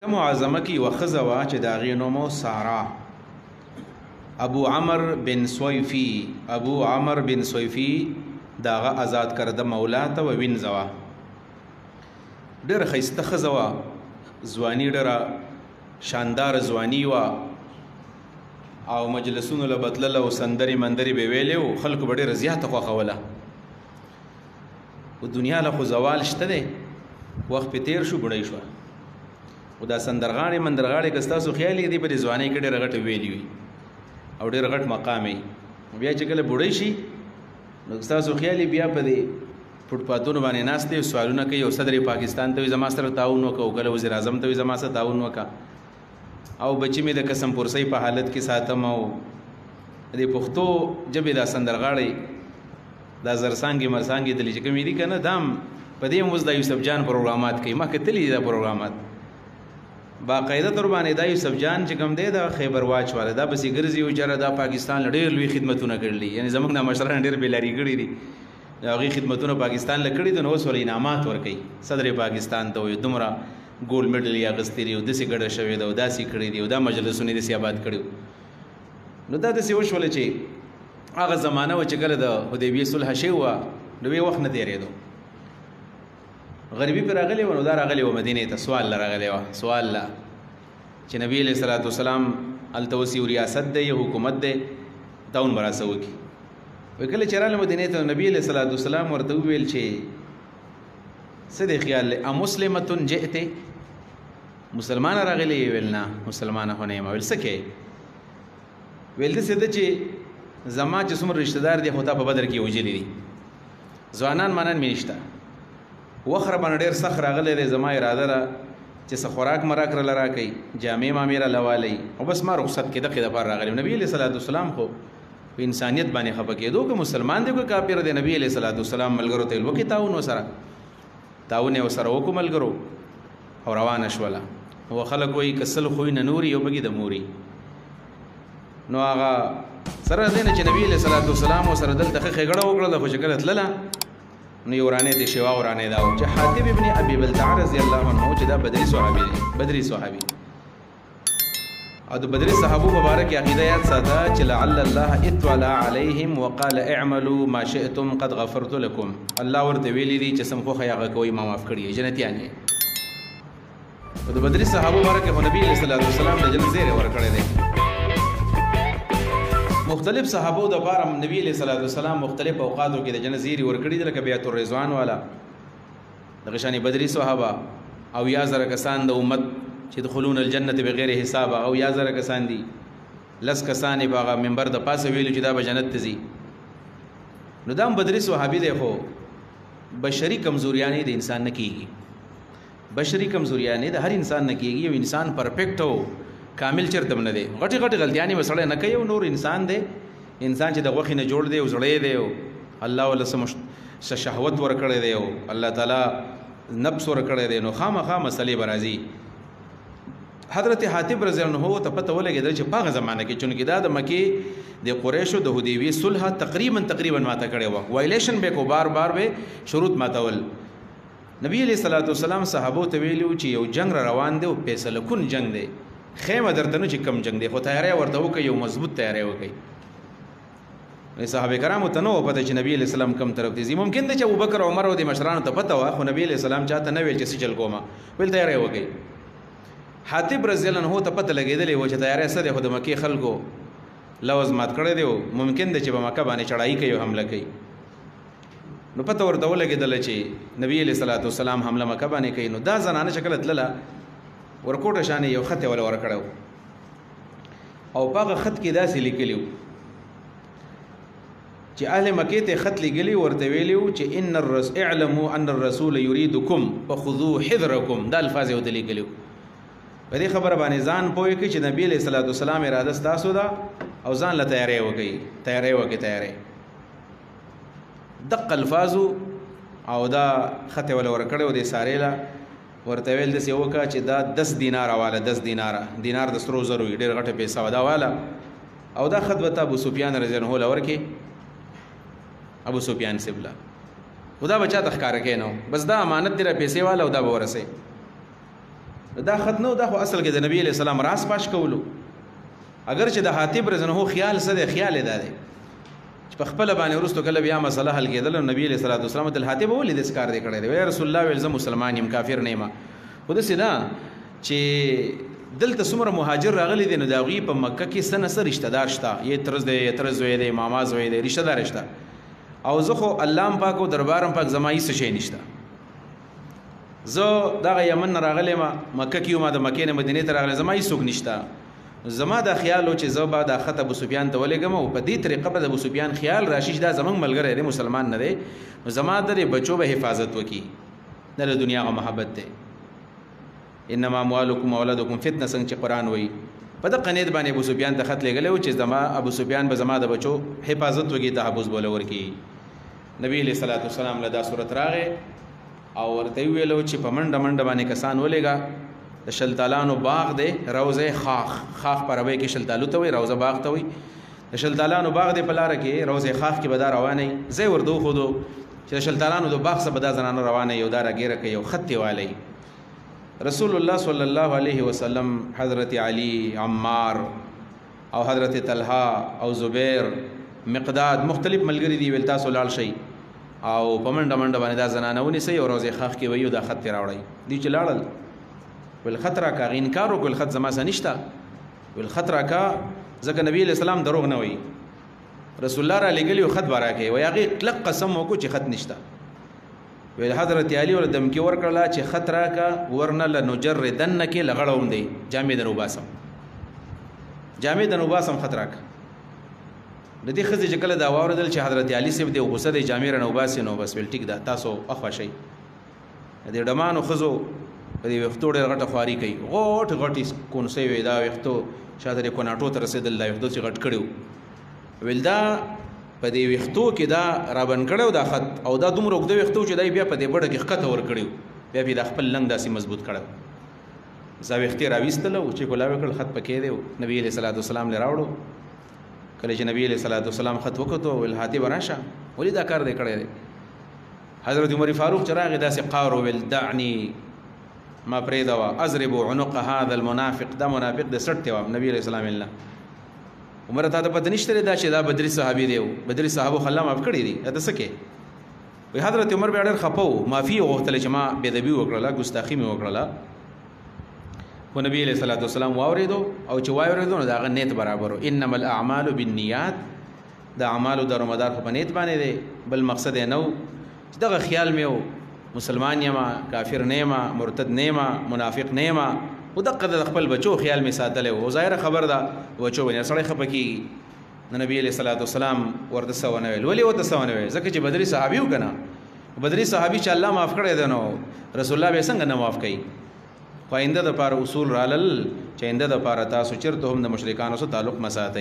معظمه کې یوه ښځه وه چې د هغې نوم و سارا. ابو عمر بن سویفي د هغه آزاد کرده مولا ته وینځه وه. ډېره ښایسته ښځه وه، ځواني ډېره شانداره ځواني وه او مجلسونو له به تلله او سندرې مندرې به ویلې و، خلکو به ډېره زیاته خوښوله. خو دنیا له خو زوال شته دی، وخت پې تېر شو، بوډۍ شوه. خو دا سندرغاړې مندرغاړې که ستاسو خیال یې دی په دې ځوانۍ کې ډېره غټه ویلې وي او ډېر غټ مقام یې، بیا چې کله بوډۍ شي نو ستاسو خیال یې بیا په دې فوټپاتونو باندې ناست دی، سوالونه کوي او صدر پاکستان ته وي زما سره تعاون وکړه، او کله وزیر اعظم ته وي زما سره تعاون وکړه، او بچي مې د قسم پرسۍ په حالت کې ساتم. او د پښتو ژبې دا سندرغاړی دا زرسانګې مرسانګې دلې چې کومې دي که نه، دا هم په دې هم اوس دا یوسف جان پروګرامات کوي. ما کتلي دي دا پروګرامات باقاعده تر باندې. دا یوسف جان چې کوم دی دا خیبر واچ والا، دا بسې ګرځي او چېرې دا پاکستان له ډېر لوی خدمتونه کړي، یعنې زموږ دا مشران ډېر بېلاري کړي دي، د هغې خدمتونه پاکستان له کړي دي، نو اوس ورله انعامات ورکوي. صدر پاکستان ته وایي دومره ګولډ میډل یې اخیستی دی او داسې ګډه شوې ده او داسې کړي دي او دا مجلسونه یې داسې آباد کړي. نو دا داسې وشوله چې هغه زمانه وه چې کله د حدیبیې صلح شوې وه، نو بې وخت نه تېرېدو، غریبي پرې راغلې وه. نو دا راغلې وه مدینې ته، سوال له راغلې وه، سوال له چې نبي علیه صلات وسلام هلته اوس یو ریاست دی، یو حکومت دی، تعاون به راسه وکړي. وایي کله چې راغله مدینې ته نبي علیه صلات وسلام ورته وویل چې څه دی خیال دی، امسلمة جئتې، مسلمانه راغلې؟ ویل نه مسلمانه خو نه یم. ویل څه کوې؟ ویل داسې ده چې زما چې څومره رشته دار دي خو تا په بدر کې وژلي دي، ځوانان مانان مې نشته، وخت راباندې ډېر سخت راغلی دی، زما اراده ده چې څه خوراک مراک راله راکوي، جامې مامې راله والئ، او بس ما رخصت کې دقې دپاره راغلی یم. نبي علیه صلات وسلام خو په انسانیت باندې خفه کېدو، که مسلمان دی که کافر دی. نبي علیه صلات وسلام ملګرو ته ویل وکړي تعاون ورسره، تعاون یې ورسره وکړو ملګرو او روانه شوله. او خلک وایي که سل خوی نه نوري یو پکې د موري. نو هغه سره دی نه چې نبي علیه صلات وسلام ورسره دلته ښه ښېګړه وکړله، خو چې کله تلله نو یو ورانې ته شیوا ورانې دا و چې حاتب ابن ابي بلتعه رضی الله عنه چې دا بدري صحابي دی، بدري صحابي. او د بدري صحابو مبارک عقیده یاد ساته چې لعل الله اطلع علیهم وقال اعملوا ما شئتم قد غفرت لكم. الله ورته ویلي دي چې سم خوښه یې هغه کوئ، ما معاف کړي یې، جنتیان یې. او د بدري صحابو مبارک خو نبي علیه صلات وسلام د جنت زیری ورکړی دی. مختلف صحابو دپاره نبی علیه صلات وسلام مختلف اوقاتو کې د جنت زیری ورکړي دي، لکه بیعة الرضوان والا، دغه شانې بدري صحابه، او 1000 کسان د امت چې دخلون الجنة بغیر حساب، او 1000 کسان دي، 10 کسان یې په هغه منبر د پاسه ویلو چې دا به جنت ته ځي. نو دا هم بدري صحابي دی، خو بشري کمزوریانې د انسان نه کېږي، بشري کمزوریانې د هر انسان نه کېږي. یو انسان پرفیکټ او کامل چرته هم نه دی، غټې غټې غلطیانې به سړی نه کوي. یو نور انسان دی، انسان چې د غوښې نه جوړ دی او زړی دی، او الله ول څه شهوت ورکړی دی، او الله تعالی نفس ورکړی دی، نو خامخا مسلې به راځي. حضرت حاتب رضی الله عنه ته پته ولګېدل چې په هغه زمانه کې چونکې دا د مکې د قریشو د حدیبیې صلح تقریبا ماته کړې وه، وایلیشن به کو بار بار به شروط ماتول. نبی علیه صلات وسلام صحابو ته ویلي چې یو جنگ را روان دی او فیصله کن جنگ دی، خیمه درته نه چې کم جنگ دی، خو تیاری ورته وکړئ، یو مضبوط تیاری وکړئ. صحابه کرامو ته نه وه پته چې نبی علیه السلام کم طرف ته ځي. ممکن دی چې ابوبکر او عمر او د مشرانو ته پته وه، خو نبی علیه السلام چاته نه ویل چې څه چل کومه، ویل تیاری وکړئ. حاتب رضی الله عنه ته پته لګېدلې وه چې تیاری څه دی، خو د مکې خلکو لوز مات کړی دی، ممکن دی چې په مکه باندې چړایي کوي او حمله کوي. نو پته ورته ولګېدله چې نبی علیه صلات وسلام حمله مکه باندې کوي. نو دا زنانه چې کله تلله ورکوټه شانې یو خط یې وله ورکړی و، او په هغه خط کې داسې لیکلي و چې اهل مکې ته خط لیکلي، ورته ویلي و چې اعلموا ان الرسول یریدکم فخذوا حذرکم. دا الفاظ یې ورته لیکلي و. په دې خبره باندې ځان پوه کړي چې نبي علیه صلات وسلام اراده ستاسو ده، او ځان له تیاری وکړئ، تیاری وکړئ، تیاری. دقه الفاظو او دا خط یې وله ورکړی و، دې سارې له ورته ویل داسې وکړه چې دا 10 دیناره واله، 10 دیناره، دینار د سرو زرو وي، ډېر غټه پیسه وه دا واله. او دا خط به ته ابو سفیان رضی الله عنه ورکړې، ابو سفیان صاحب له، خو دا به چاته ښکاره کوې نه، بس دا امانت دی را پیسې واله، او دا به ورسوي. دا خط نو، دا خو اصل کې د نبی علیہ السلام راس پاش کولو. اگر چې د حاتب رضی الله عنه خیال څه دی، خیال دا دی چې په خپل باندې ورستو کله بیا مسله حل کېدل، نبی علیہ الصلوۃ والسلام ته حاتب ولې د اسکار دی کړی دی، رسول الله ویل زه مسلمان یم کافر نه یم. خو داسې نه چې دلته څومره مهاجر راغلي دي نو د هغوی په مکه کې څه نه څه رشته دار شته، یې ترز دی، یې ترز زوی دی، ماما زوی دی، رشته دار شته. او زه خو الله پاک او دربارم پاک زما هېڅ شی نشته. زه دغه یمن نه راغلی یم، مکه کې یم، د مکې نه مدینې ته راغلی، زما هېڅ څوک نشته. زما دا خیال و چې زه به دا خط ابو سفیان ته ولېږم او په دې طریقه به د ابو سفیان خیال راشي چې دا زموږ ملګری دی، مسلمان نه دی، نو زما د دې بچو به حفاظت وکړي، نه د دنیا هغه محبت دی. انما اموالکم واولادکم فتنه، څنګه چې قرآن وایي. په دغه نیت باندې ابو سفیان ته خط لېږلی و چې زما ابو سفیان به زما د بچو حفاظت وکړي، تحفظ به له ورکړي. نبی علیہ الصلوۃ والسلام له دا صورت راغی او ورته یې ویلو چې په منډه منډه باندې کسان ولېږه، د شلتالانو باغ دی، روضه خاخ، خاخ په عربی کې شلتالو ته وایي، روضه باغ ته وایي. د شلتالانو باغ دی په لاره کې، روضه خاخ کې به دا روانه وي. ځای ورته وښودو چې د شلتالانو د باغ څخه به دا زنانه روانه وي او دا راګیره کوي او خط یې والی. رسول الله صلی الله علیه وسلم حضرت علی، عمار او حضرت طلحه او زبیر، مقداد، مختلف ملګري دي، ویل تاسو لاړ شئ او په منډه منډه باندې دا زنانه ونیسئ او روضه خاخ کې وایي او دا خط یې راوړئ. دوی چې لاړل ویل خط راکا، هغې انکار وکړل خط زما څه نشته. ویل خط راکا، ځکه نبی علیہ السلام دروغ نه وایي، رسول الله را لېږلي و خط به راکوي. وایي هغې کلک قسم وکړو چې خط نشته. ویل حضرت علي ورته دمکي ورکړله چې خط راکا، ورنه لنجردنک، لغړوم دی، جامې در وباسم، جامې در وباسم، خط راکا. د دې ښځې چې کله دا واورېدل چې حضرت علي صاحب دی غوسه دی، جامې رانه وباسي، نو بس ویل ټیک ده، تاسو اخوا شئ. د دې ډمانو ښځو په دې ویښتو ډېره غټه خواري کوي، غټ غټې کونسۍ وې، دا ویښتو شاته د کوناټو ته رسېدل، دا ویښتو چې غټ کړي وو. ویل دا په دې ویښتو کې دا رابند کړی و دا خط، او دا دومره اوږده ویښته و چې دا یې بیا په دې بډه کې ښکته ورکړي وو، بیا بیا دا خپل لنګ داسې مضبوط کړی و. زه ویښتې راویستله و چې کولاو یې کړل، خط پکې دی و. نبي علیہ الصلوۃ والسلام له راوړو. کله چې نبي علیہ الصلوۃ والسلام خط وکتو، ویل حاتب راشه، ولې دا کار دی کړی دی؟ حضرت عمر فاروق چې راغی داسې قار ویل دعنی، ما پرېږده، اضرب عنق هذا المنافق، دا منافق دی، سټ دی. نبی علیہ السلام ویل عمر ته پته نشته دا چې دا بدري صحابي دی، بدري صحابو خلا معاف کړي دي، دا څه کې؟ وی حضرت عمر بیا ډېر خفه و، معافي یې غوښتله چې ما بېدبي وکړله، ګستاخي مې وکړله. خو نبی علیہ الصلوۃ والسلام واورېدو، او چې واورېدو نو د هغه نیت برابر و. انما الاعمال بالنیات، د اعمالو دارومدار خو په نیت باندې دی، بل مقصد یې نه و. چې دغه خیال مې و مسلمان یم، کافر نه یم، مرتد نه یم، منافق نه یم، او دقه د خپل بچو خیال مې ساتلی و. ظاهره خبر ده بچو باندې سړی خفه کېږي. نو نبي علیہ الصلوۃ والسلام ورته څه ونه ویل. ولې ورته څه ونه ویل؟ ځکه چې بدري صحابي و که نه، بدري صحابي چې الله معاف کړی دی، نو رسول الله به یې څنګه نه معاف کوي؟ خو آینده دپاره اصول رالل چې آینده دپاره تاسو چېرته هم د مشرکانو سره تعلق مه ساتئ.